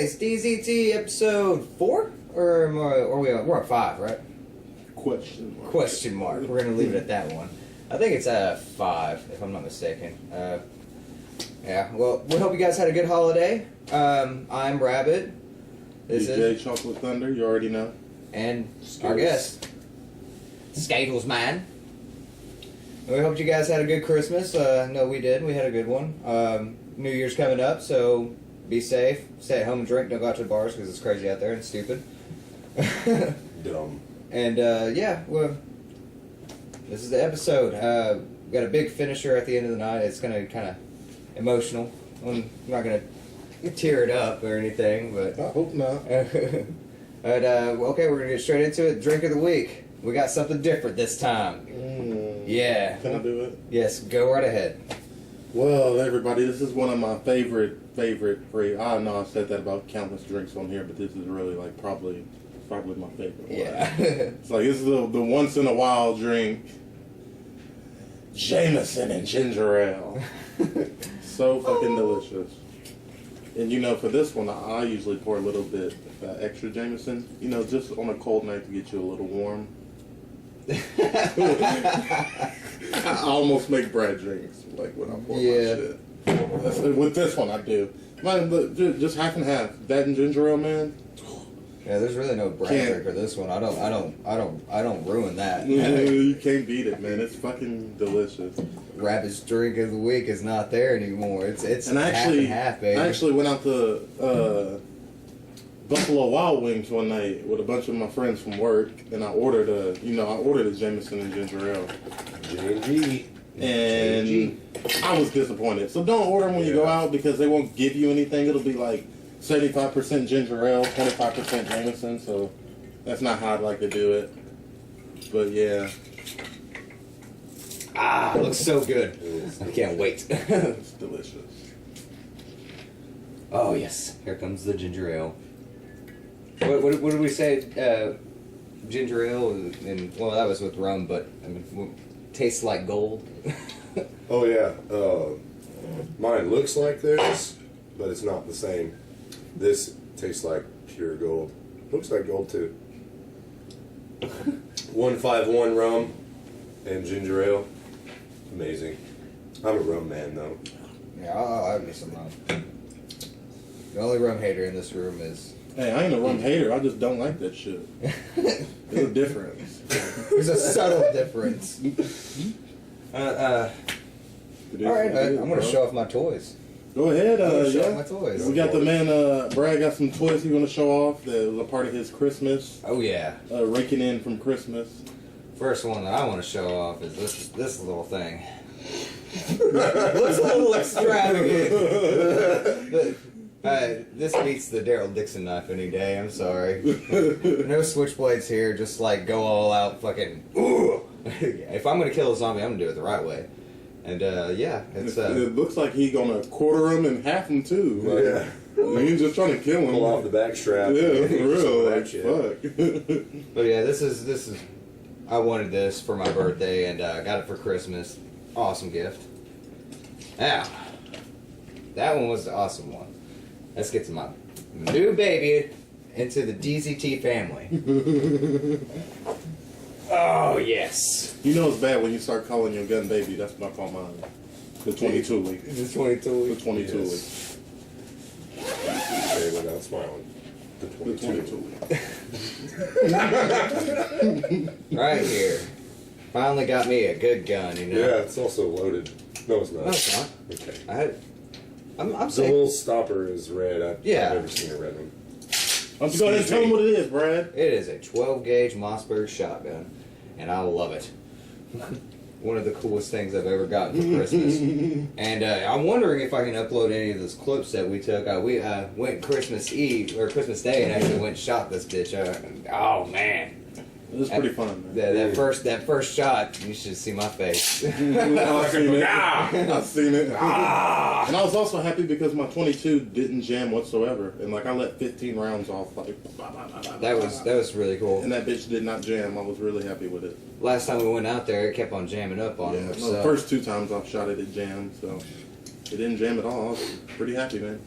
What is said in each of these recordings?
guys, DZT episode 4? Or we're on 5, right? Question mark. Question mark. We're going to leave it at that one. I think it's 5, if I'm not mistaken. Yeah, well, we hope you guys had a good holiday. I'm Rabbit. This DJ is... Chocolate Thunder, you already know. And Skittles. our guest, Skittles Man. We hope you guys had a good Christmas. No, we did. We had a good one. New Year's coming up, so be safe. Stay at home and drink. Don't go out to the bars because it's crazy out there and stupid. Dumb. And yeah, well, this is the episode. We got a big finisher at the end of the night. It's going to be kind of emotional. I'm not going to tear it up or anything, but... I hope not. But, well, okay, we're going to get straight into it. Drink of the week. We got something different this time. Yeah. Can I do it? Yes, go right ahead. Well, everybody, this is one of my favorite. I know I said that about countless drinks on here, but this is really like probably my favorite one. Yeah. It's like this is the once in a while drink. Jameson and ginger ale. So fucking delicious. And you know, for this one, I usually pour a little bit extra Jameson. You know, just on a cold night to get you a little warm. I almost make Brad drinks like when I pour my shit. With this one, I do. Man, look, just half and half. That and ginger ale, man. Yeah, there's really no brand drink for this one. I don't ruin that. You can't beat it, man. It's fucking delicious. Rabbit's drink of the week is not there anymore. It's And half and half, baby. I actually went out to Buffalo Wild Wings one night with a bunch of my friends from work, and I ordered a Jameson and ginger ale. J&G. And I was disappointed. So don't order them when you go out because they won't give you anything. It'll be like 75% ginger ale, 25% Jameson. So that's not how I'd like to do it. But yeah. It looks so good. I can't wait. It's delicious. Oh yes, here comes the ginger ale. What did we say? Ginger ale and well, that was with rum, but I mean, tastes like gold. Oh yeah. Mine looks like this, but it's not the same. This tastes like pure gold. Looks like gold too. 151 rum and ginger ale. Amazing. I'm a rum man though. Yeah, I'll have me some rum. The only rum hater in this room is... Hey, I ain't a rum hater. I just don't like that shit. There's a difference. There's a subtle difference. Alright, I'm going to show off my toys. Go ahead. Show off my toys. We got the man, Brad got some toys he's going to show off that was a part of his Christmas. Oh yeah. Raking in from Christmas. First one that I want to show off is this little thing. Looks a little extravagant. This beats the Daryl Dixon knife any day, I'm sorry. No switchblades here, just like go all out fucking... Ooh! If I'm going to kill a zombie, I'm going to do it the right way. And yeah, it's... It looks like he's going to quarter him and half him too. Like, Yeah. He's just trying to kill him. Pull off the back strap. Yeah, for real. That Like, shit. fuck. But yeah, this is... I wanted this for my birthday and got it for Christmas. Awesome gift. Now, that one was the awesome one. Let's get to my new baby into the DZT family. Oh, yes. You know it's bad when you start calling your gun baby. That's what I call mine. The 22 week. The 22 The 22 week. Yes. Okay, without smiling. The The 22. 22 week. Right here. Finally got me a good gun, you know? Yeah, it's also loaded. No, it's not. No, it's not. Okay. I'm The safe. little stopper is red. I've never seen a red one. Why don't you go ahead and tell them what it is, Brad? It is a 12-gauge Mossberg shotgun, and I love it. One of the coolest things I've ever gotten for Christmas. And I'm wondering if I can upload any of those clips that we took. We went Christmas Eve, or Christmas Day, and actually went and shot this bitch. Oh, man. It was pretty fun, man. That first shot, you should see my face. I've seen it. I've seen it. And I was also happy because my 22 didn't jam whatsoever, and like I let 15 rounds off. Like That was really cool. And that bitch did not jam. I was really happy with it. Last time we went out there, it kept on jamming up on him. No, the first 2 times I've shot it, it jammed. So it didn't jam at all. I was pretty happy, man.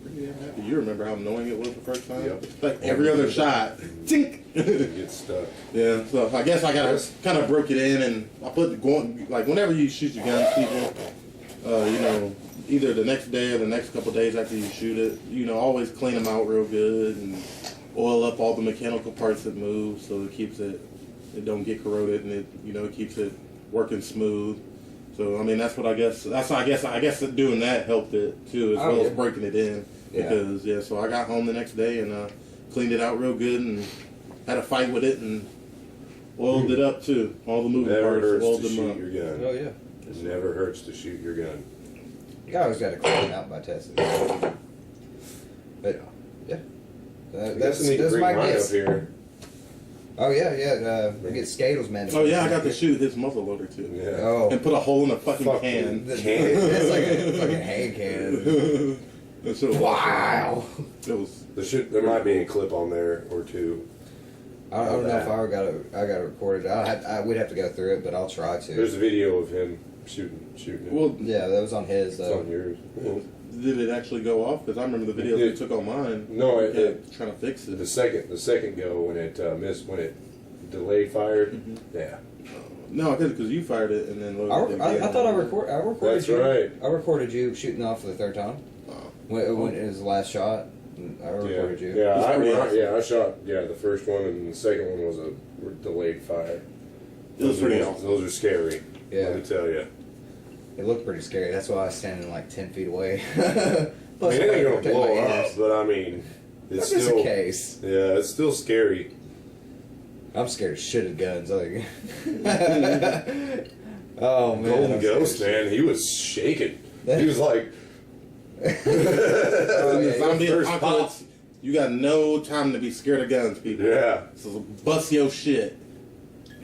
pretty damn happy. You remember how annoying it was the first time? Yep. Like every other shot, tink. It gets stuck. Yeah, so I guess I gotta kind of broke it in, and I put the going like whenever you shoot your gun, people, you know, either the next day or the next couple days after you shoot it, you know, always clean them out real good and oil up all the mechanical parts that move, so it keeps it don't get corroded, and it keeps it working smooth. So I mean that's what I guess that doing that helped it too, as well as breaking it in. Yeah. Because so I got home the next day and cleaned it out real good and had a fight with it and oiled it up too. All the moving Never parts, hurts oiled to them shoot up. your gun. Oh yeah. It never hurts to shoot your gun. You always got to clean it out by testing. But yeah, I guess I need to that's bring my mine up guess. here. Oh yeah. We get Scadles, man. Oh yeah, I got to shoot his muzzle loader too. Yeah. Oh, And put a hole in a fucking can. that's like a fucking hand cannon. That shit was Wow. It was. There might be a clip on there or two. I don't know if I got it recorded. We'd have to go through it, but I'll try to. There's a video of him shooting it. Well, Yeah, that was on his it's though. on yours. did it actually go off? Because I remember the videos It- we took on mine. No, We it- kept trying to fix it. The second go when it missed, when it delayed fired. Mhm. Yeah. No, because you fired it and then loaded it I again. thought I recorded That's you. right. I recorded you shooting off for the third time. Oh. When it was the last shot, I recorded you. Yeah, It's pretty awesome. I shot the first one, and the second one was a delayed fire. It was pretty awesome. Those are scary. Yeah. Let me tell you. It looked pretty scary. That's why I was standing like 10 feet away. I mean, it ain't gonna Protect my blow up, ears. but I mean, it's Just still in case. Yeah, it's still scary. I'm scared of shit of guns. Like, oh man, Golden I'm Ghost, scared man, he was shaking. He was like, of shit. In Oh, the yeah, zombie first apocalypse, you got no time to be scared of guns, people. yeah. So bust your shit.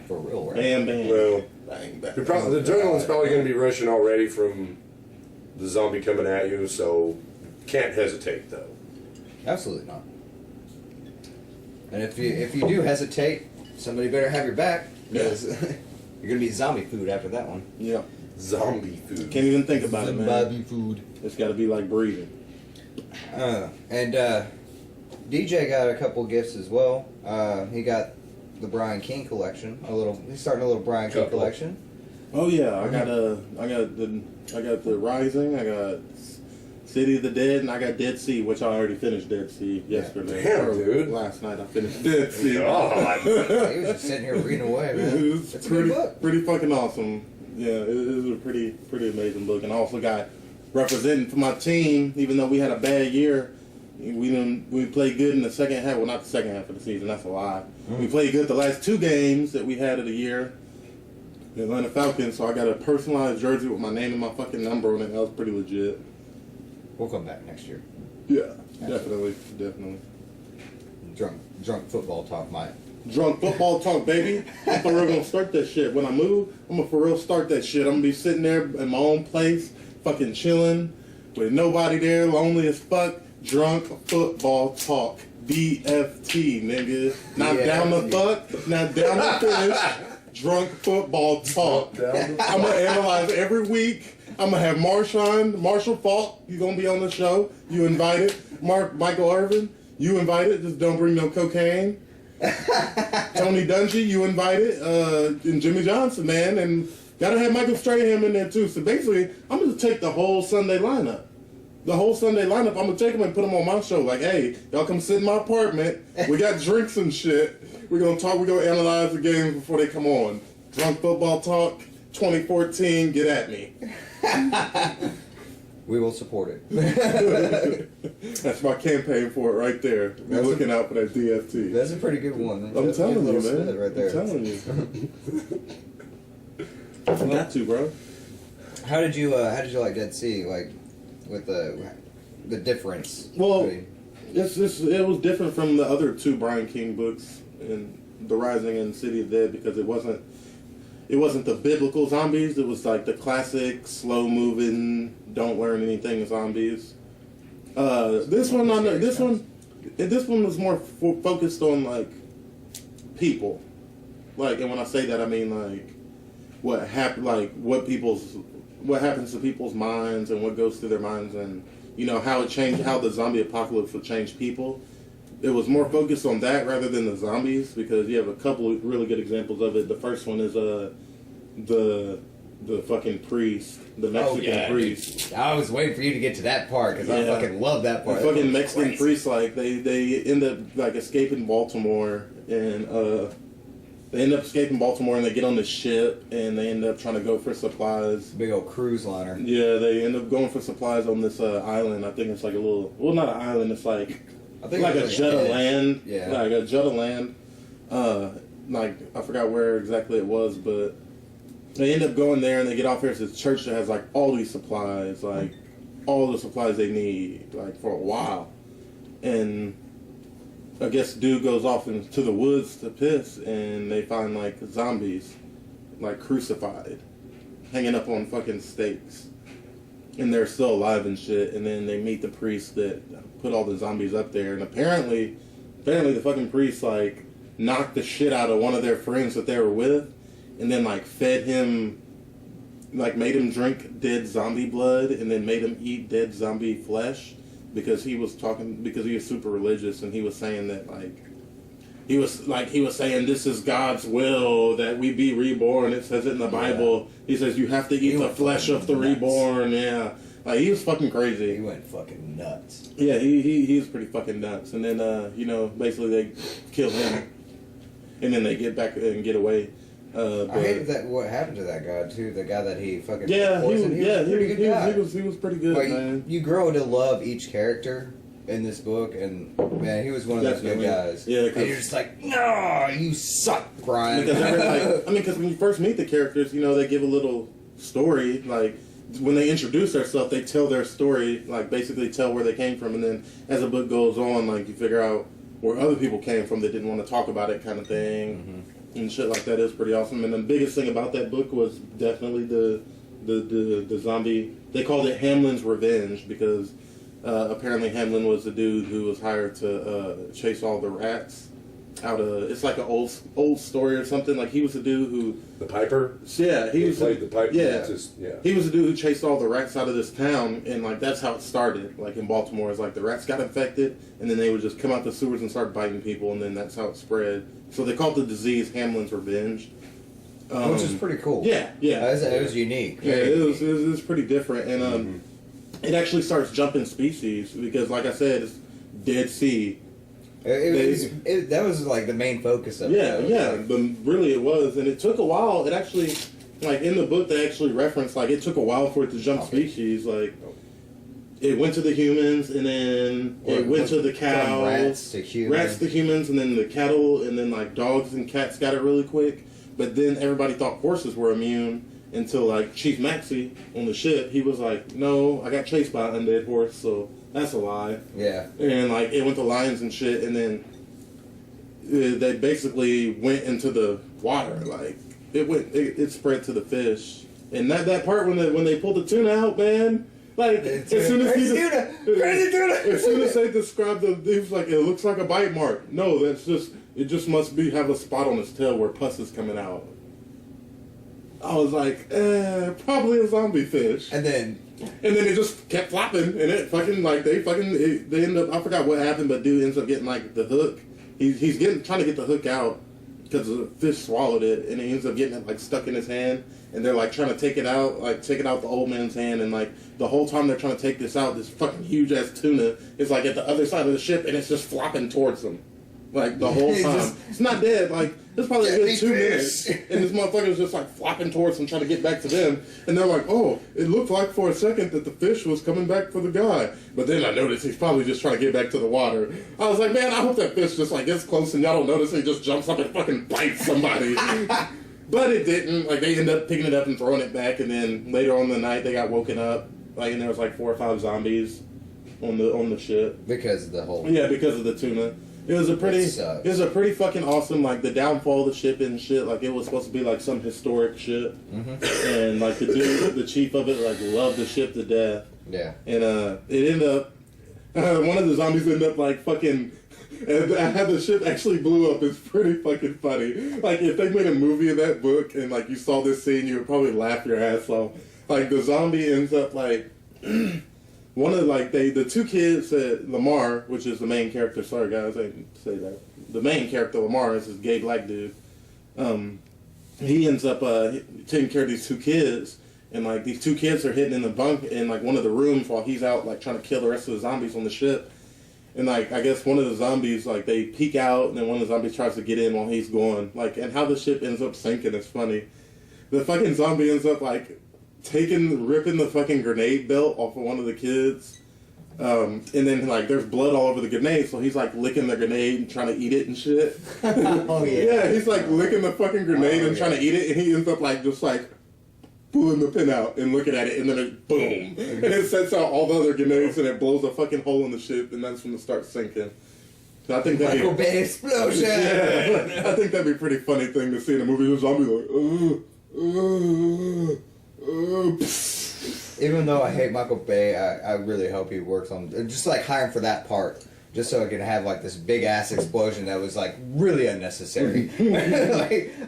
for real, right? Bam, bam. Well, Bang, bang. the adrenaline's probably going to be rushing already from the zombie coming at you, so can't hesitate though. Absolutely not. And if you do hesitate, somebody better have your back because you're gonna be zombie food after that one. Yeah. Zombie food. Can't even think about it, man. Zombie food. It's got to be like breathing. And DJ got a couple gifts as well. He got the Brian King collection. He's starting a little Brian King Couple. collection. Oh yeah, I got the Rising. I got City of the Dead, and I got Dead Sea, which I already finished Dead Sea yesterday. Damn, Or dude. Last night I finished Dead Sea. God. He was just sitting here reading away, man. It's It's a good book. pretty fucking awesome. Yeah, it is a pretty amazing book, and I also got representing for my team. Even though we had a bad year, we played good in the second half. Well, not the second half of the season. That's a lie. We played good the last two games that we had of the year. The Atlanta Falcons. So I got a personalized jersey with my name and my fucking number on it. That was pretty legit. We'll come back next year. Yeah, definitely. Drunk football talk, Mike. Drunk football talk, baby. I'm for real gonna start that shit. When I move, I'm gonna for real start that shit. I'm gonna be sitting there in my own place, fucking chilling, with nobody there, lonely as fuck. Drunk football talk. DFT, nigga. Not down the fuck, not down the finish. Drunk football talk. I'm gonna analyze every week. I'm gonna have Marshall Falk. You gonna be on the show? You invited. Michael Irvin. You invited. Just don't bring no cocaine. Tony Dungy, you invited, and Jimmy Johnson, man, and gotta have Michael Strahan in there too. So basically, I'm gonna take the whole Sunday lineup. I'm gonna take them and put them on my show. Like, hey, y'all come sit in my apartment. We got drinks and shit. We're gonna talk. We're gonna analyze the games before they come on. Drunk football talk, 2014. Get at me. We will support it. That's my campaign for it right there. Be That's looking out for that DFT. That's a pretty good one. I'm That's a telling good you, little man. spit right there. I'm telling you. Got to, bro. How did you like Dead Sea? Like with the difference? Well, between- it was different from the other two Brian King books, in The Rising and City of the Dead, because it wasn't the biblical zombies. It was like the classic, slow moving, don't learn anything zombies. This one was more focused on like people. Like, and when I say that, I mean like what happens to people's minds and what goes through their minds, and how it changed, how the zombie apocalypse would change people. It was more focused on that rather than the zombies, because you have a couple of really good examples of it. The first one is the fucking priest, the Mexican priest. Dude. I was waiting for you to get to that part because I fucking love that part. The fucking Mexican priest, like they end up like escaping Baltimore, and they end up escaping Baltimore, and they get on the ship, and they end up trying to go for supplies. Big old cruise liner. Yeah, they end up going for supplies on this island. I think it's like a little, well, not an island. It's like I think like it a was jut of edge. land. Yeah. Like a jut of land. Like I forgot where exactly it was, but they end up going there, and they get off here. It's this church that has like all these supplies, like all the supplies they need, like for a while. And I guess dude goes off into the woods to piss, and they find like zombies, like crucified, hanging up on fucking stakes, and they're still alive and shit. And then they meet the priest that put all the zombies up there, and apparently the fucking priest like knocked the shit out of one of their friends that they were with, and then like fed him, like made him drink dead zombie blood, and then made him eat dead zombie flesh, because he was super religious, and he was saying that he was saying this is God's will that we be reborn. It says it in the Bible. He says you have to eat the flesh of the nuts. reborn. Yeah, like he was fucking crazy. He went fucking nuts. Yeah, he's pretty fucking nuts. And then basically they kill him, and then they get back and get away. But, I hated that. What happened to that guy too? The guy that he fucking yeah, poisoned. He was a pretty good guy. He was pretty good, Like, man. you grow to love each character in this book, and man, he was one of those good Definitely. guys. Yeah, and you're just like, no, you suck, Brian. Because when you first meet the characters, they give a little story. Like when they introduce themselves, they tell their story, like basically tell where they came from, and then as the book goes on, like you figure out where other people came from that didn't want to talk about it, kind of thing. Mm-hmm. And shit like that is pretty awesome. And the biggest thing about that book was definitely the zombie. They called it Hamlin's Revenge, because apparently Hamlin was the dude who was hired to chase all the rats out of. It's like an old story or something. Like he was the dude who. The Piper. Yeah, he played the Piper. Yeah, Yeah. He was the dude who chased all the rats out of this town, and like that's how it started. Like in Baltimore, it's like the rats got infected, and then they would just come out the sewers and start biting people, and then that's how it spread. So they called the disease Hamlin's Revenge, which is pretty cool. Yeah. It was unique. Yeah, it was pretty different, and it actually starts jumping species because, like I said, it's Dead Sea. That was like the main focus of it. Yeah, but really it was, and it took a while. It actually, like in the book, they actually reference like it took a while for it to jump species. Like it went to the humans, and then it went to the cows, from rats to humans, and then the cattle, and then like dogs and cats got it really quick. But then everybody thought horses were immune until like Chief Maxey on the ship. He was like, "No, I got chased by an undead horse, so that's a lie." Yeah. And like it went to lions and shit, and then they basically went into the water. Like it spread to the fish. And that part when they pulled the tuna out, man. Like as soon as they described he was like, it looks like a bite mark. No, it just must have a spot on its tail where pus is coming out. I was like, probably a zombie fish. And then it just kept flopping, and it fucking like they end up. I forgot what happened, but dude ends up getting like the hook. He's trying to get the hook out because the fish swallowed it, and he ends up getting it like stuck in his hand. And they're like trying to take it out the old man's hand, and like the whole time they're trying to take this out, this fucking huge ass tuna is like at the other side of the ship, and it's just flopping towards them. Like the whole time. It's not dead. Like it's probably a good 2 minutes, and this motherfucker is just like flopping towards them, trying to get back to them. And they're like, "Oh, it looked like for a second that the fish was coming back for the guy, but then I noticed he's probably just trying to get back to the water." I was like, "Man, I hope that fish just like gets close and y'all don't notice and he just jumps up and fucking bites somebody." But it didn't. Like they ended up picking it up and throwing it back, and then later on in the night they got woken up, like, and there was like 4 or 5 zombies on the ship because of the whole. Yeah, because of the tuna. It was a pretty fucking awesome, like, the downfall of the ship and shit. Like, it was supposed to be, like, some historic ship. Mm-hmm. And, like, the dude, the chief of it, like, loved the ship to death. Yeah. And, it ended up, one of the zombies ended up, like, fucking, and how the ship actually blew up is pretty fucking funny. Like, if they made a movie of that book and, like, you saw this scene, you would probably laugh your ass off. Like, the zombie ends up, like... one of like the two kids that Lamar, which is the main character. Sorry guys, I didn't say that. The main character Lamar is this gay black dude. He ends up taking care of these two kids, and like these two kids are hidden in the bunk in like one of the rooms while he's out like trying to kill the rest of the zombies on the ship. And like I guess one of the zombies like they peek out, and then one of the zombies tries to get in while he's gone. Like, and how the ship ends up sinking is funny. The fucking zombie ends up like ripping the fucking grenade belt off of one of the kids. And then like there's blood all over the grenade, so he's like licking the grenade and trying to eat it and shit. Oh yeah. Yeah, he's like licking the fucking grenade and trying to eat it, and he ends up like just like pulling the pin out and looking at it, and then it boom, and it sets out all the other grenades, and it blows a fucking hole in the ship, and that's when it starts sinking. So I think that'd Michael be Bay explosion. yeah, I think that'd be a pretty funny thing to see in a movie. The zombie like, Even though I hate Michael Bay, I really hope he works on just like hire him for that part, just so I can have like this big ass explosion that was like really unnecessary,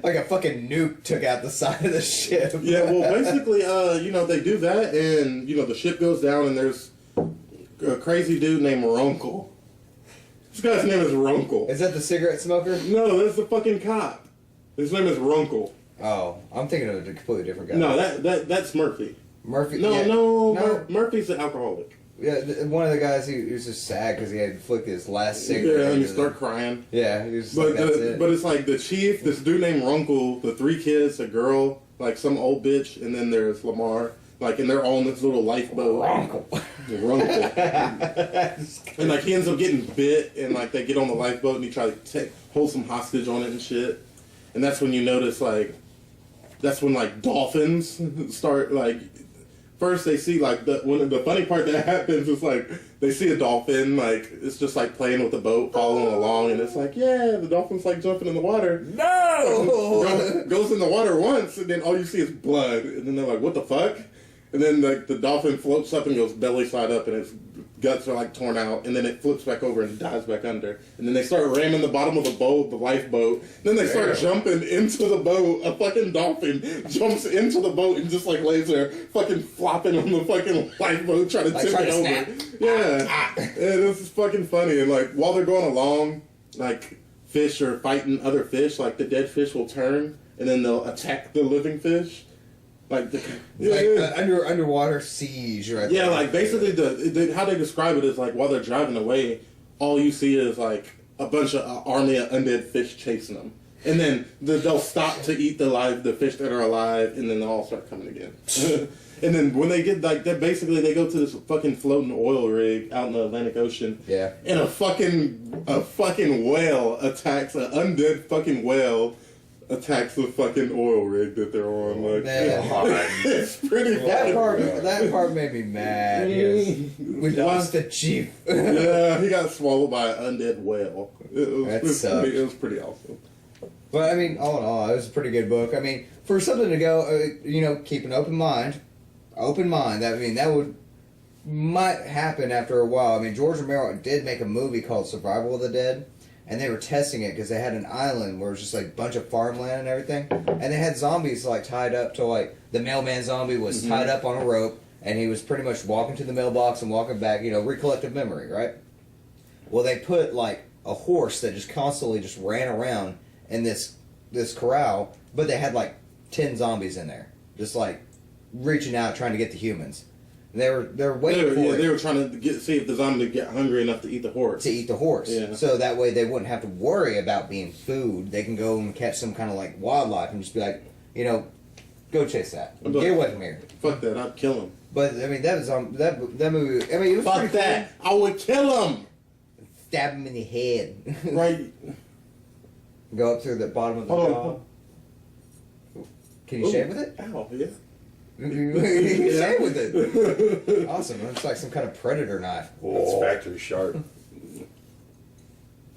like a fucking nuke took out the side of the ship. Yeah, well, basically, they do that, and the ship goes down, and there's a crazy dude named Runkle. This guy's name is Runkle. Is that the cigarette smoker? No, that's the fucking cop. His name is Runkle. Oh, I'm thinking of a completely different guy. No, that's Murphy. Murphy. No, yeah. no, Murphy's an alcoholic. Yeah, one of the guys he was just sad because he had flicked his last cigarette. Yeah, and you start crying. Yeah, he was just But like, that's it. but it's like the chief, this dude named Runkle, the three kids, a girl, like some old bitch, and then there's Lamar, like, and they're all in this little lifeboat. Runkle. Runkle. And like he ends up getting bit, and like they get on the lifeboat, and he tries to hold some hostage on it and shit. And that's when you notice that's when like dolphins start like. First, they see like the funny part that happens is like they see a dolphin, like it's just like playing with the boat, following along, and it's like, yeah, the dolphin's like jumping in the water. No! Goes in the water once, and then all you see is blood, and then they're like, what the fuck? And then like the dolphin floats up and goes belly side up, and its guts are like torn out, and then it flips back over and dives back under. And then they start ramming the bottom of the boat, the lifeboat. Then they start jumping into the boat. A fucking dolphin jumps into the boat and just like lays there, fucking flopping on the fucking lifeboat, trying to tip it over. Yeah, and this is fucking funny. And like while they're going along, like fish are fighting other fish. Like the dead fish will turn, and then they'll attack the living fish. Like underwater siege, right? Yeah, like basically how they describe it is like while they're driving away, all you see is like a bunch of army of undead fish chasing them, and then they'll stop to eat the fish that are alive, and then they'll all start coming again. And then when they get like that, basically they go to this fucking floating oil rig out in the Atlantic Ocean. Yeah, and a fucking whale attacks an undead fucking whale. Attacks the fucking oil rig that they're on. Like, it's pretty funny. That part made me mad. We lost the chief. Yeah, he got swallowed by an undead whale. It was pretty awesome. But I mean, all in all, it was a pretty good book. I mean, for something to go, keep an open mind. That might happen after a while. I mean, George Romero did make a movie called Survival of the Dead. And they were testing it because they had an island where it was just like a bunch of farmland and everything. And they had zombies like tied up to like, the mailman zombie was tied up on a rope and he was pretty much walking to the mailbox and walking back, recollective memory, right? Well, they put like a horse that just constantly just ran around in this corral, but they had like 10 zombies in there. Just like reaching out trying to get the humans. They were waiting for it. They were trying to see if the zombie would get hungry enough to eat the horse. Yeah. So that way they wouldn't have to worry about being food. They can go and catch some kind of like wildlife and just be like, go chase that. Get away from here. Fuck that, I'd kill him. But I mean, that was that movie. I mean, it was fuck that. Cool. I would kill him. Stab him in the head. Right. Go up through the bottom of the jaw. Can you shave with it? Ow, yeah. You can shave with it. Awesome. It's like some kind of predator knife. It's factory sharp.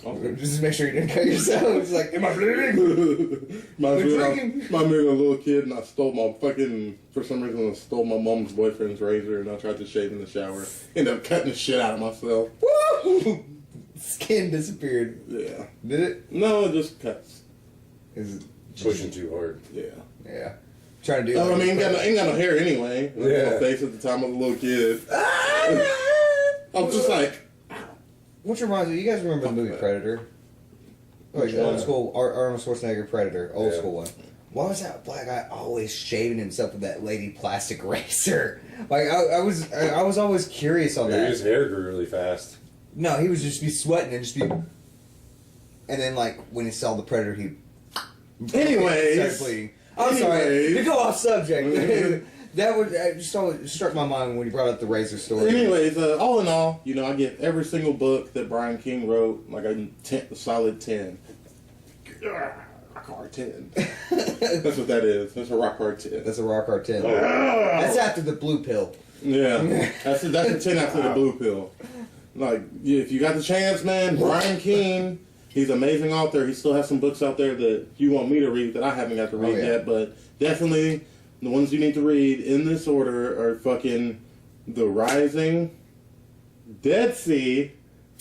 Just make sure you didn't cut yourself. It's like, am I bleeding? My being a little kid, and I stole for some reason I stole my mom's boyfriend's razor, and I tried to shave in the shower. Ended up cutting the shit out of myself. Woo! Skin disappeared. Yeah. Did it? No, it just cuts. Is it pushing too hard? Yeah. Yeah. Trying to do. I mean, ain't got no hair anyway. Yeah. My face at the time of a little kid. I was just like, Which reminds me, you guys remember the movie Predator? Like Which the old one? school Arnold Schwarzenegger Predator, old Yeah. school one. Why was that black guy always shaving himself with that lady plastic razor? Like I was always curious on Maybe that. his hair grew really fast. No, he would just be sweating and just be. And then, like, when he saw the predator, he. Anyways. started bleeding. I'm sorry Anyways. to go off subject. That would just always struck my mind when you brought up the razor story. anyways, all in all, you know, I give every single book that Brian King wrote like a solid 10. Rock hard 10. That's what that is. That's a rock hard 10. That's a rock hard 10. Oh. That's after the blue pill. Yeah, that's a 10 after the blue pill. Like, if you got the chance, man, Brian King, he's an amazing author. He still has some books out there that you want me to read that I haven't got to read yeah. yet, but definitely the ones you need to read in this order are fucking The Rising, Dead Sea,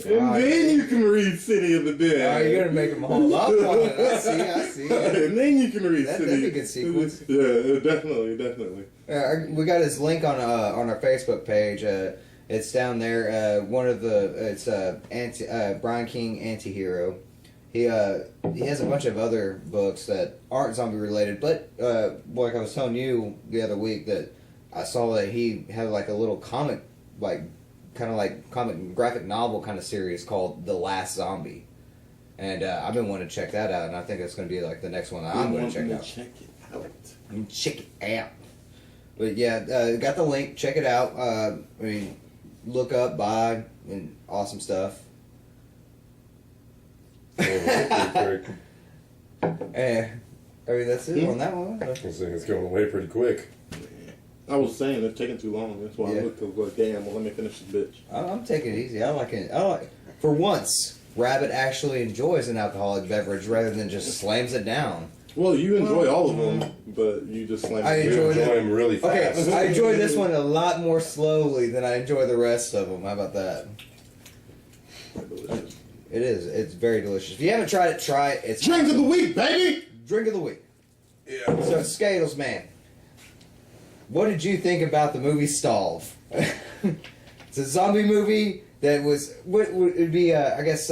and then you can read City of the Oh, Dead. you're gonna make them all up on it. I see. And then you can read That'd City. be a good sequence. Yeah, definitely. We got his link on our Facebook page. It's down there. One of it's Brian King Antihero. He has a bunch of other books that aren't zombie related, but like I was telling you the other week that I saw that he had like a little comic, like kind of like comic graphic novel kind of series called The Last Zombie, and I've been wanting to check that out, and I think it's going to be like the next one that I'm going to check out. Check it out. Check it out. But yeah, got the link. Check it out. I mean, look up, buy, and awesome stuff. Quick. I mean, that's it on that one. I think it's going away pretty quick. I was saying it's taking too long. That's why Yeah. I looked at like, damn, well, let me finish this bitch. I'm taking it easy. I like it. For once, Rabbit actually enjoys an alcoholic beverage rather than just slams it down. Well, you enjoy all of them, but you just slam I it. You enjoy enjoy it. him really Okay, fast. I enjoy this one a lot more slowly than I enjoy the rest of them. How about that? It is. It's very delicious. If you haven't tried it, try it. It's Drink of the week, baby! drink of the week. Yeah. So, Scales, man, what did you think about the movie Stalled? It's a zombie movie that was, what would it be, I guess,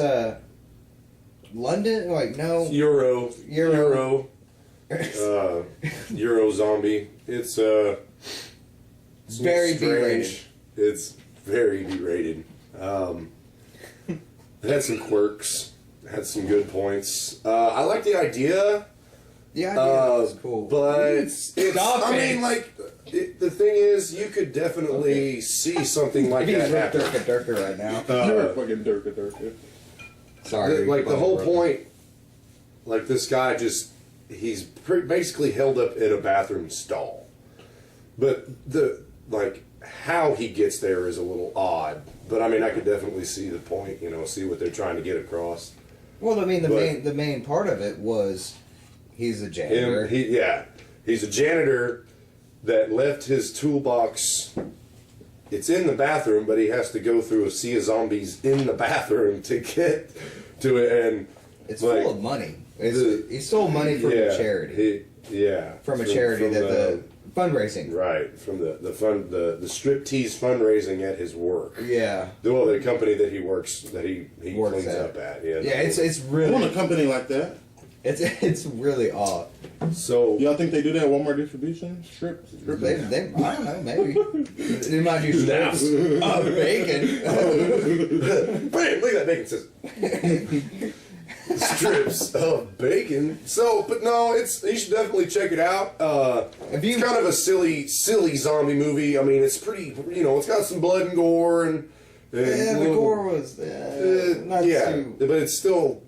London? Like, no. Euro. Euro. Euro zombie. It's Very strange. B-rated. It's very B-rated. It had some quirks. Had some good points. I like the idea. The idea was cool. But it's, Stop I it. mean, like, the thing is, you could definitely see something like He's that happen. Durka right now. You're a fucking durka. Sorry. Like, the whole point, like, this guy just, he's basically held up in a bathroom stall. But how he gets there is a little odd. But, I mean, I could definitely see the point, see what they're trying to get across. Well, I mean, But- the main part of it was he's a janitor. He's a janitor that left his toolbox. It's in the bathroom, but he has to go through a sea of zombies in the bathroom to get to it, and It's like, full of money. He stole money from a charity. From a charity from that the fundraising. right from the striptease fundraising at his work. Yeah. The company that he works he Works cleans at. up at. Yeah, Yeah, it's I really want a company like that. it's really odd. so Y'all think they do that at Walmart distribution? Strip? They I don't know, maybe they might do strips of bacon. bam! Look at that bacon sizzle. Strips of bacon. So, but no, you should definitely check it out. It's kind of a silly zombie movie. I mean, it's pretty. It's got some blood and gore and Yeah, the gore was not too. but it's still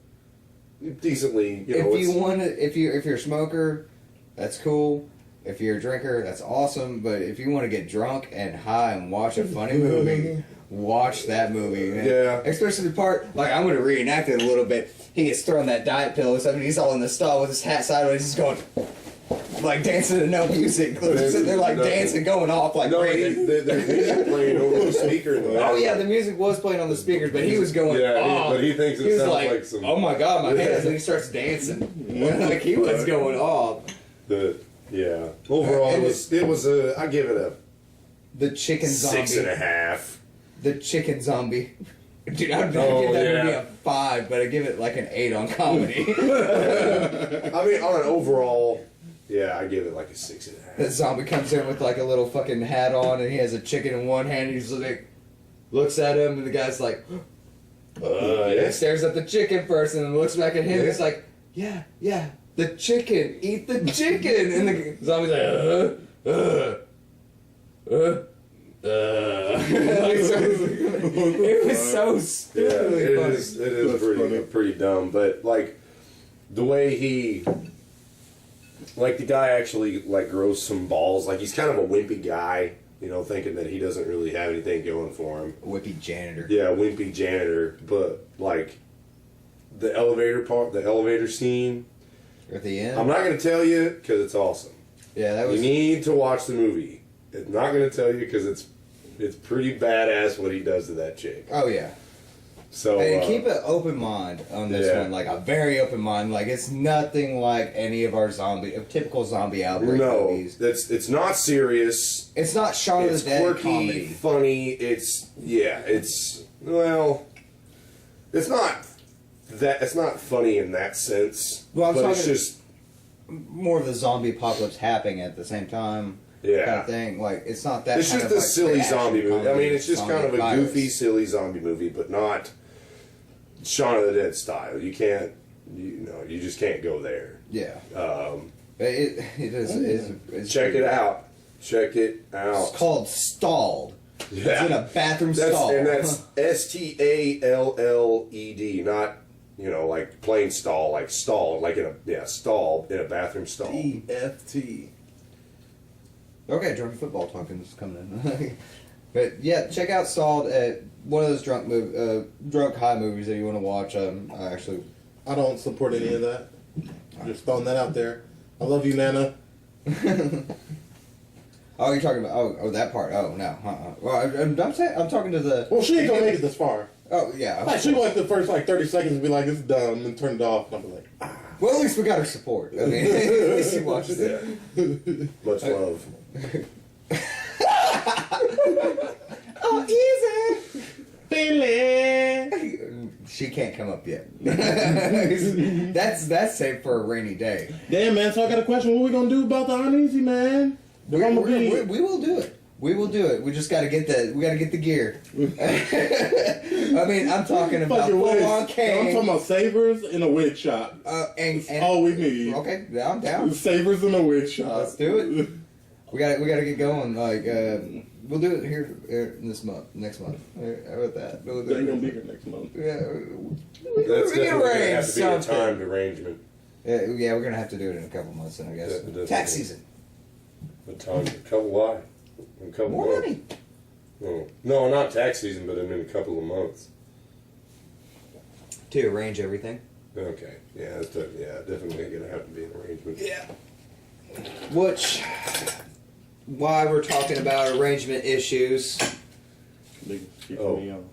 decently. If you're a smoker, that's cool. If you're a drinker, that's awesome. But if you want to get drunk and high and watch a funny movie, watch that movie. Man. Yeah. Especially the part, like, I'm going to reenact it a little bit. He gets thrown that diet pill or something. He's all in the stall with his hat sideways. He's going, like, dancing to no music. They're sitting there, like, dancing, going off, like, Raven. There's music playing over the speaker in the Oh yeah, the music was playing on the speakers, but he was going off. but he thinks it was sounds like, like some. oh my god, my hands, and he starts dancing. Like, he was going off. Overall, And it was I give it a The chicken zombie. 6.5. The chicken zombie. Dude, I'd give that Oh, movie yeah. a 5, but I'd give it like an 8 on comedy. I mean, on an overall, yeah, I give it like a 6.5. That zombie comes in with like a little fucking hat on, and he has a chicken in one hand, and he's like, looks at him, and the guy's like, Yeah. and stares at the chicken first, and then looks back at him, and Yeah. he's like, yeah, the chicken, eat the chicken, and the zombie's like, it was so Yeah, stupidly it funny. is. It is That's pretty funny. pretty dumb, but like the way he, like the guy actually like grows some balls. Like he's kind of a wimpy guy, you know, thinking that he doesn't really have anything going for him. Whippy janitor. Yeah, wimpy janitor, but like the elevator part, the elevator scene. At the end. I'm not going to tell you because it's awesome. Yeah, that You was. need to watch the movie. I'm not going to tell you because it's pretty badass what he does to that chick. Oh yeah. So Hey, keep an open mind on this yeah. one, like a very open mind. Like it's nothing like any of our typical zombie outbreak no, movies. it's not serious. It's not Shaun of It's the Dead quirky, comedy. funny. It's well, it's not that. It's not funny in that sense. Well, I'm but it's talking- just More of the zombie apocalypse happening at the same time. Yeah. Kind of thing. Like it's not that. it's kind just of a like silly action zombie movie. I comedy, mean, it's just kind of a zombie goofy, virus. silly zombie movie, but not Shaun of the Dead style. You can't, you just can't go there. Yeah. Um, It is. It's check it out. Check it out. It's called Stalled. Yeah. It's in a bathroom That's stall. and that's STALLED, not like plain stall, like stall, like stall in a bathroom stall. EFT. Okay, drunk football talking is coming in. But yeah, check out Stalled at one of those drunk high movies that you want to watch. Actually, I don't support any of that. Just throwing that out there. I love you, Nana. oh, you're talking about that part. Oh no, Well, I'm talking to the. Well, she ain't gonna make it this far. Oh yeah. Like she watched the first 30 seconds and be like, "It's dumb," and turn it off. And I'm like, Well, at least we got her support. I mean, at least she watches it. Much love. Oh, easy. Billy. She can't come up yet. that's safe for a rainy day. "Damn, man! So I got a question. What we gonna do about the uneasy, man? We will do it. We will do it. We just got to get the gear. I mean, I'm talking about Fucking wigs. full on I'm cane. talking about savers in a wig shop. And That's all we need. okay, I'm down. Savers in a wig shop. Let's do it. We got to get going. Like we'll do it here next month. How about that? We'll do They it. ain't gonna be here next month. Yeah, That's we definitely gonna have to be a something. timed arrangement. Yeah, we're gonna have to do it in a couple months, then I guess. Definitely. Tax season. A couple More months. money. No, not tax season, but in a couple of months. To arrange everything. Okay. Yeah, definitely gonna have to be an arrangement. Yeah. Why we're talking about arrangement issues. Nigga, keep Oh. me on.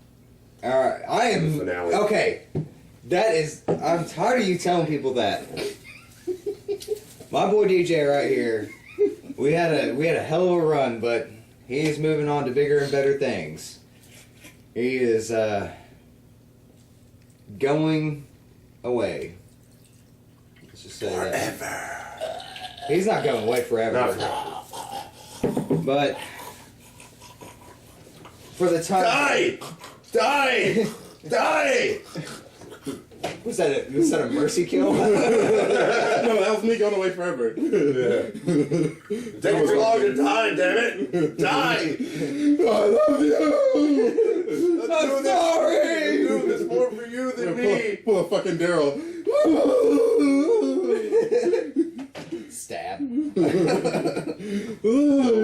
Alright, I am The finale. okay. I'm tired of you telling people that. My boy DJ right here. We had a hell of a run, but he's moving on to bigger and better things. He is going away. Let's just say that. He's not going away forever. Not forever. But for the time. Die! Was that a mercy kill? No, that was me going away forever. Yeah. Take too long to die, damn it! Die! I love you. I'm sorry. Do this more for you than me. Pull a fucking Daryl. Stab. He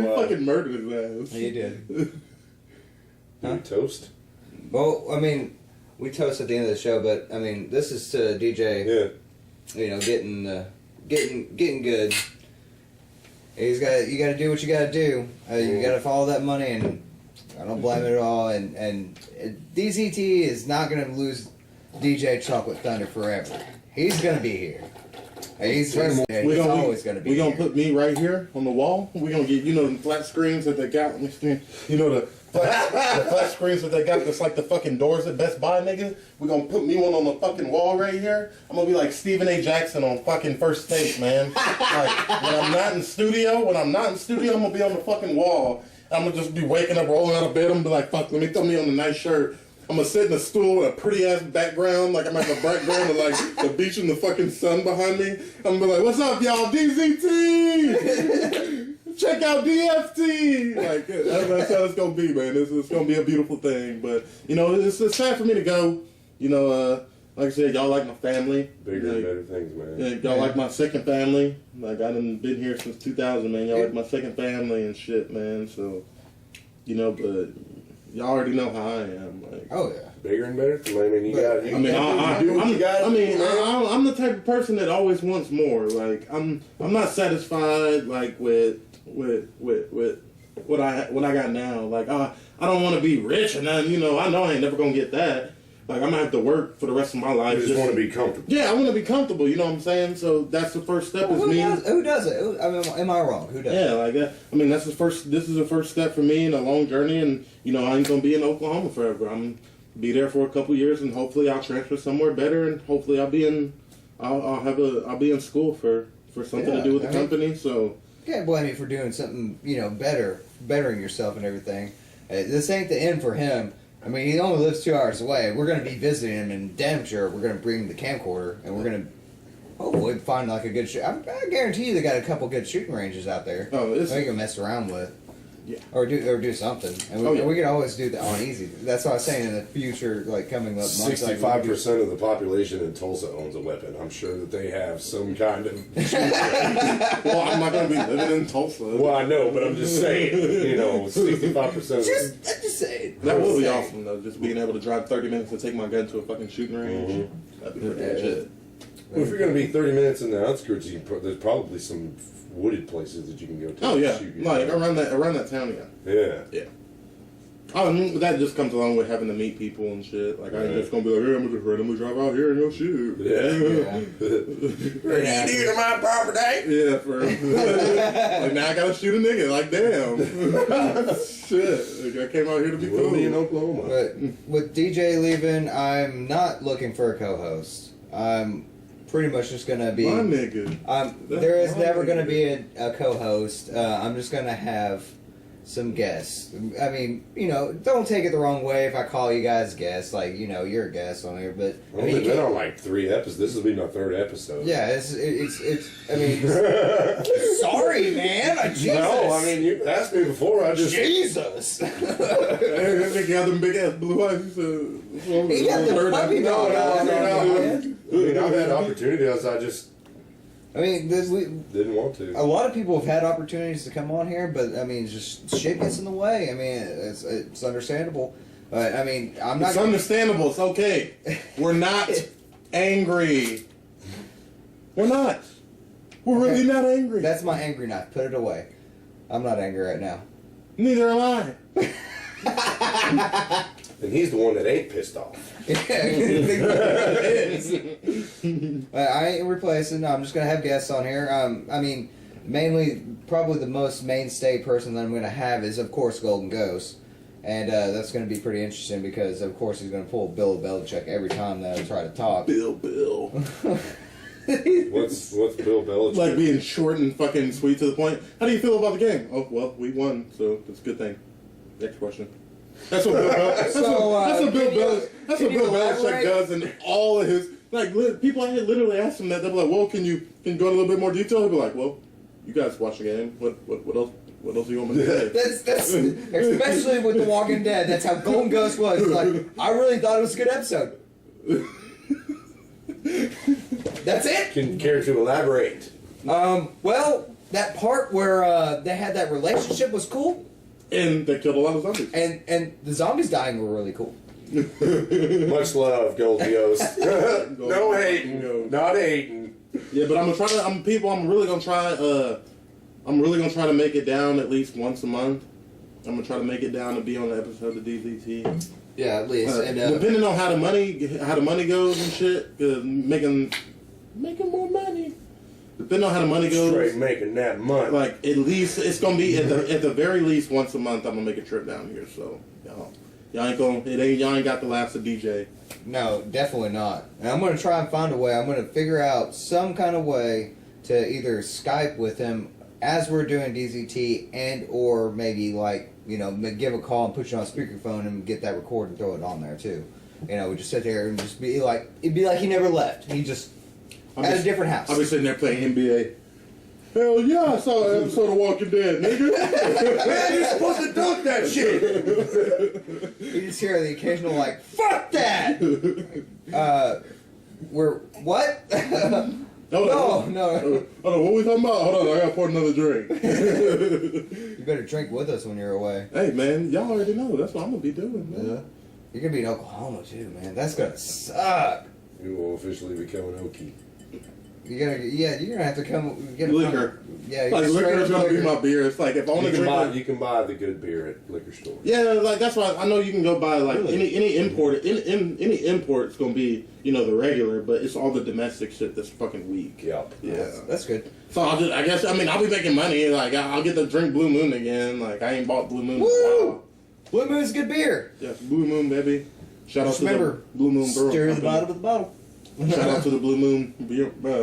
fucking murdered his ass. He did. Huh? Toast? Well, I mean, we toast at the end of the show, but I mean, this is to DJ. Yeah. Getting good. You got to do what you got to do. You got to follow that money, and I don't blame it at all. And DZT is not going to lose DJ Chocolate Thunder forever. He's going to be here. He's always going to be We here. gonna put me right here on the wall. We gonna get the flat screens that they got on the screen. The the flat screens that they got that's like the fucking doors at Best Buy, nigga. We're gonna put me one on the fucking wall right here. I'm gonna be like Stephen A. Jackson on fucking First Take, man. Like, when I'm not in studio, I'm gonna be on the fucking wall. I'm gonna just be waking up, rolling out of bed. I'm gonna be like, fuck, let me throw me on a nice shirt. I'm gonna sit in a stool with a pretty ass background, like I'm at the background of like the beach and the fucking sun behind me. I'm gonna be like, what's up, y'all? DZT! Check out DFT! Like, that's how it's gonna be, man. It's gonna be a beautiful thing. But, you know, it's sad for me to go. You know, like I said, y'all like my family. Bigger like, and better things, man. Yeah, y'all like my second family. Like, I done been here since 2000, man. Y'all like my second family and shit, man. So, you know, but y'all already know how I am. Like, Oh yeah. Bigger and better. I mean, you got. I'm the type of person that always wants more. Like, I'm not satisfied like with what I got now. Like, I don't want to be rich and then, you know I ain't never gonna get that. Like, I'm gonna have to work for the rest of my life. You just want to be comfortable. Yeah, I want to be comfortable. You know what I'm saying? So that's the first step. Well, is me. who does it? I mean, am I wrong? Who does it? Yeah, like that. I mean, that's the first. This is the first step for me in a long journey, and you know I ain't gonna be in Oklahoma forever. I'm be there for a couple years, and hopefully I'll transfer somewhere better, and hopefully I'll be in school for something to do with the company. So. Can't blame you for doing something, you know, bettering yourself and everything. This ain't the end for him. I mean, he only lives 2 hours away. We're going to be visiting him, and damn sure we're going to bring the camcorder, and we're going to hopefully find like a good shoot. I guarantee you they got a couple good shooting ranges out there. Oh, it's that you can mess around with. Yeah. Or do something, and we could always do that on easy. That's what I was saying in the future, like coming up. 65% of the population in Tulsa owns a weapon. I'm sure that they have some kind of. Well, I'm not gonna be living in Tulsa. Well, I know, but I'm just saying. You know, 65%. Just saying. That would be awesome though. Just being able to drive 30 minutes and take my gun to a fucking shooting range. Mm-hmm. That'd be pretty legit. Well, if you're gonna be 30 minutes in the outskirts, there's probably some wooded places that you can go to. Oh yeah, shoot like around that town, yeah. Yeah. Oh, and that just comes along with having to meet people and shit. Like, I ain't just gonna be like, hey, I'm gonna drive out here and go shoot. Yeah. Yeah. You to my property. Yeah, for like now I gotta shoot a nigga. Like, damn. Shit. Like, I came out here to be We'll cool. be in Oklahoma. But with DJ leaving, I'm not looking for a co-host. I'm pretty much just gonna be. My nigga. There is my never nigga. gonna be a co-host. I'm just gonna have some guests. I mean, you know, don't take it the wrong way if I call you guys guests. Like, you know, you're a guest on here, but I I've mean, only been on like 3 episodes. This will be my 3rd episode. yeah, it's. I mean, sorry, man. Jesus. No, I mean, you asked me before. I just. Jesus. Hey, that nigga got them big ass blue eyes. He said, He got the puppy dog eyes. No. I mean, I've had opportunities. I just I mean, didn't want to. a lot of people have had opportunities to come on here, but I mean, just shit gets in the way. I mean, it's understandable. But I mean, I'm not. It's understandable. It's okay. We're not angry. We're not. We're really not angry. That's my angry knife. Put it away. I'm not angry right now. Neither am I. And he's the one that ain't pissed off. I ain't replacing. No, I'm just gonna have guests on here. I mean, mainly, probably the most mainstay person that I'm gonna have is, of course, Golden Ghost, and that's gonna be pretty interesting because, of course, he's gonna pull Bill Belichick every time that I try to talk. Bill. What's Bill Belichick? Like being short and fucking sweet to the point. How do you feel about the game? Oh, well, we won, so that's a good thing. Next question. That's what Bill Belichick does in all of his, like, people I had literally asked him that. They'll be like, well, can you go into a little bit more detail? He'll be like, well, you guys watch the game. What else do you want me to say? That's especially with The Walking Dead. That's how Golden Ghost was. It's like, I really thought it was a good episode. That's it. Can care to elaborate? Well, that part where they had that relationship was cool, And they killed a lot of zombies. and the zombies dying were really cool. Much love, Gold Ghost. No hating. Not hating. Yeah, but I'm gonna try to. I'm really gonna try. I'm really gonna try to make it down at least once a month. I'm gonna try to make it down to be on the episode of DZT. Yeah, at least. Depending on how the money goes and shit, 'cause making more money. depending on how the money goes, Straight making that money. like at least it's gonna be at the very least once a month. I'm gonna make a trip down here. So y'all ain't got the laughs of DJ. No, definitely not. And I'm going to try and find a way. I'm going to figure out some kind of way to either Skype with him as we're doing DZT and or maybe like, you know, give a call and put you on speakerphone and get that record and throw it on there too. You know, we just sit there and just be like, it'd be like he never left. He just at a different house. I'll be sitting there playing NBA. Hell yeah, I saw an episode of Walking Dead, nigga. Man, you're supposed to dunk that shit. You just hear the occasional like, fuck that! We're, what? No. Hold on, what we talking about? Hold on, I gotta pour another drink. You better drink with us when you're away. Hey, man, y'all already know. That's what I'm gonna be doing, man. Yeah. You're gonna be in Oklahoma too, man. That's gonna suck. You will officially become an Okie. You're gonna have to come get a Liquor. Yeah, Like, straight liquor is up gonna be liquor. my beer. It's like, if I want to drink... You can buy the good beer at liquor store. Yeah, like, that's why I know you can go buy, like, Really? any import. Any import's gonna be, you know, the regular, but it's all the domestic shit that's fucking weak. Yeah. Yeah. That's good. So I'll be making money. Like, I'll get to drink Blue Moon again. Like, I ain't bought Blue Moon in a Woo! while. Blue Moon's good beer. Yes, Blue Moon, baby. Shout out Just to remember, the Blue Moon Brewing stir the Company. bottom of the bottle. Shout out to the Blue Moon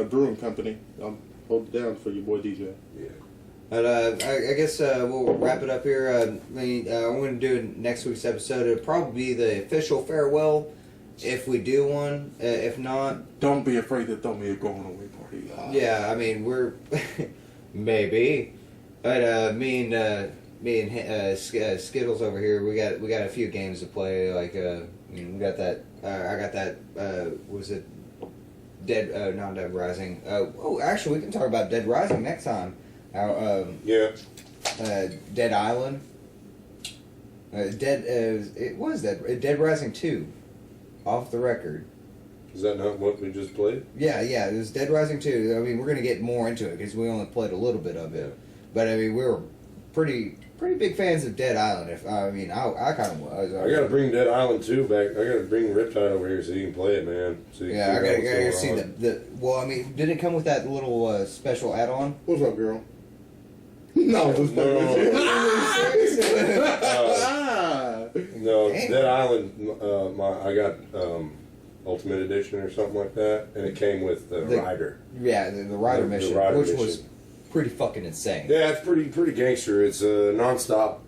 Brewing Company. I'll hold it down for your boy DJ. Yeah. But I guess we'll wrap it up here. I'm going to do next week's episode. It'll probably be the official farewell if we do one. If not, Don't be afraid to throw me a going away party. yeah, I mean we're maybe. But me and Skittles over here, we got a few games to play. Like we got that. I got that. What was it? Not Dead Rising. Actually, we can talk about Dead Rising next time. Yeah. Dead Island. It was Dead Rising 2. Off the record. Is that not what we just played? Yeah, it was Dead Rising 2. I mean, we're gonna get more into it because we only played a little bit of it. But I mean, we were pretty big fans of Dead Island. I kind of was. I gotta bring Dead Island 2 back. I gotta bring Riptide over here so you can play it, man. So you Yeah, can I figure out gotta what's see going on. the. Well, I mean, did it come with that little special add-on? What's up, girl? No, just No. Ah. No, Damn. Dead Island. I got Ultimate Edition or something like that, and it came with the Rider. Yeah, the Rider The mission, Rider which mission. was pretty fucking insane. Yeah, it's pretty gangster. It's nonstop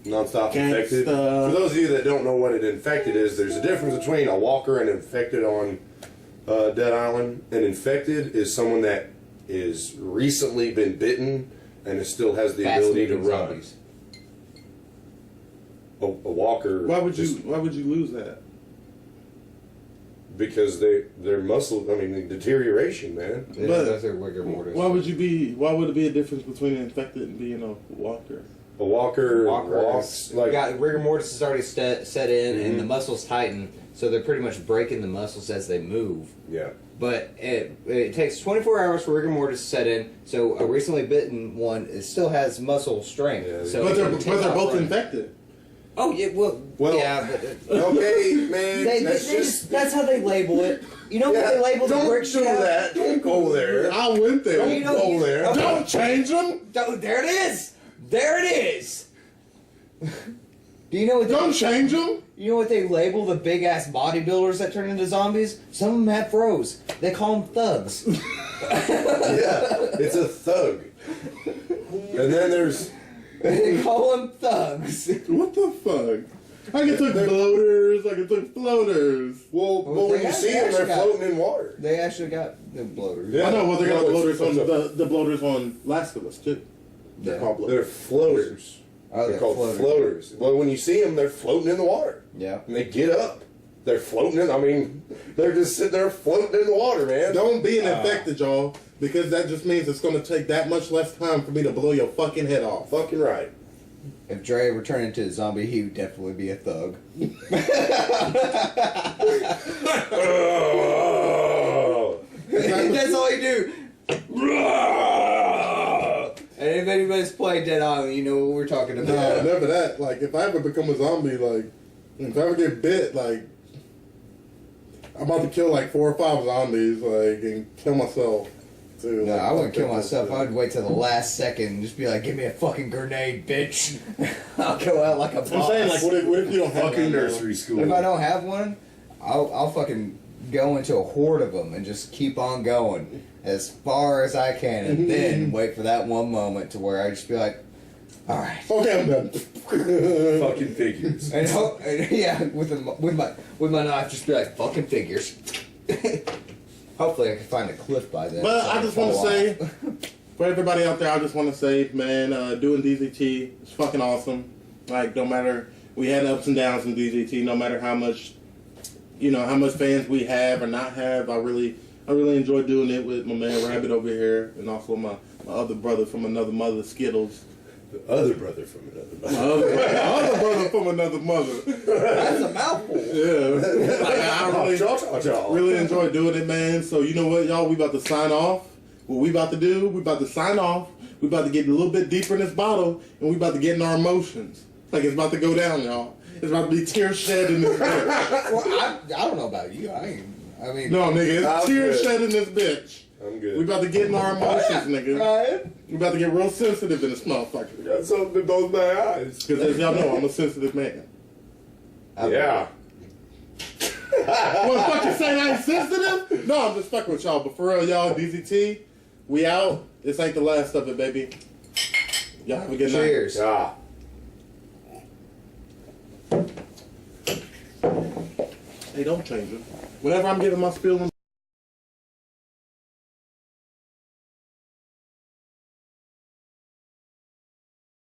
infected. Gangsta. For those of you that don't know what an infected is, there's a difference between a walker and infected on Dead Island. An infected is someone that is recently been bitten and it still has the ability to Fast-moving run. zombies. A walker. Why would you lose that? Because their muscle. I mean, deterioration, man. Yeah, But- those are rigor mortis. Why would it be a difference between an infected and being a walker? A walker Walker walks like got rigor mortis is already set in, and Mhm. the muscles tighten, so they're pretty much breaking the muscles as they move. yeah. But it takes 24 hours for rigor mortis to set in. So a recently bitten one still has muscle strength. Yeah, so But it they're can take off both running. infected. Oh yeah, well yeah, but Okay, man. that's how they label it. You know what they label the don't brick do shit out? that. Don't go there. I went there. Don't You know- go there. Okay. Don't change them. There it is. There it is. Do you know what? Don't change them. You know what they label the big ass bodybuilders that turn into zombies? Some of them have froze. They call them thugs. Yeah, it's a thug. And then there's They call them thugs. What the fuck? I can took bloaters. I can took floaters. well Well, when they you see them, actually they're got- floating in water. They actually got the bloaters. Yeah. I know. Well, they got No, bloaters on it's- the bloaters on Last of Us too. They're Yeah. called bloaters. They're floaters. Oh, They're called floaters. Well, when you see them, they're floating in the water. Yeah. And they get up. They're floating in. I mean, they're just sitting there floating in the water, man. Don't be an infected, y'all, because that just means it's going to take that much less time for me to blow your fucking head off. Fucking right. If Dre were turned into a zombie, he would definitely be a thug. Oh. That's all he do. And if anybody's played Dead Island, you know what we're talking No, about. never that. Like, if I ever become a zombie, like, if I ever get bit, like, I'm about to kill like 4 or 5 zombies, like, and kill myself. too. No, Like, I wouldn't kill fuck myself. that. I'd wait till the last second and just be like, "Give me a fucking grenade, bitch!" I'll go out like a boss. I'm saying, like, what if you don't have Fucking one, nursery school. If I don't have one, I'll fucking go into a horde of them and just keep on going as far as I can, and then wait for that one moment to where I just be like, "All right." Okay, I'm done. Fucking figures. And, yeah, with my knife, just be like, "Fucking figures." Hopefully, I can find a cliff by then. But so I can just want to fall say, off. for everybody out there, I just want to say, man, doing DZT is fucking awesome. Like, no matter, we had ups and downs in DZT, no matter how much, how much fans we have or not have, I really enjoy doing it with my man Rabbit over here, and also my other brother from another mother, Skittles. The other brother from another My mother. other brother from another mother. That's a mouthful. Yeah. Like, I really enjoy doing it, man. So you know what, y'all? We about to sign off. What we about to do? We about to sign off. We about to get a little bit deeper in this bottle, and we about to get in our emotions. Like it's about to go down, y'all. It's about to be tears shed in this bitch. Well, I don't know about you. I mean, No, nigga, it's I'm tears good. shed in this bitch. I'm good. We about to get in our emotions, nigga. Ryan? We about to get real sensitive in this motherfucker. Got something in both my eyes. Because as y'all know, I'm a sensitive man. Yeah. What, fucking say I ain't sensitive? No, I'm just fucking with y'all. But for real, y'all, DZT, we out. This ain't the last of it, baby. Y'all have a good night. Cheers. Yeah. Hey, don't change it. Whenever I'm giving my spiel,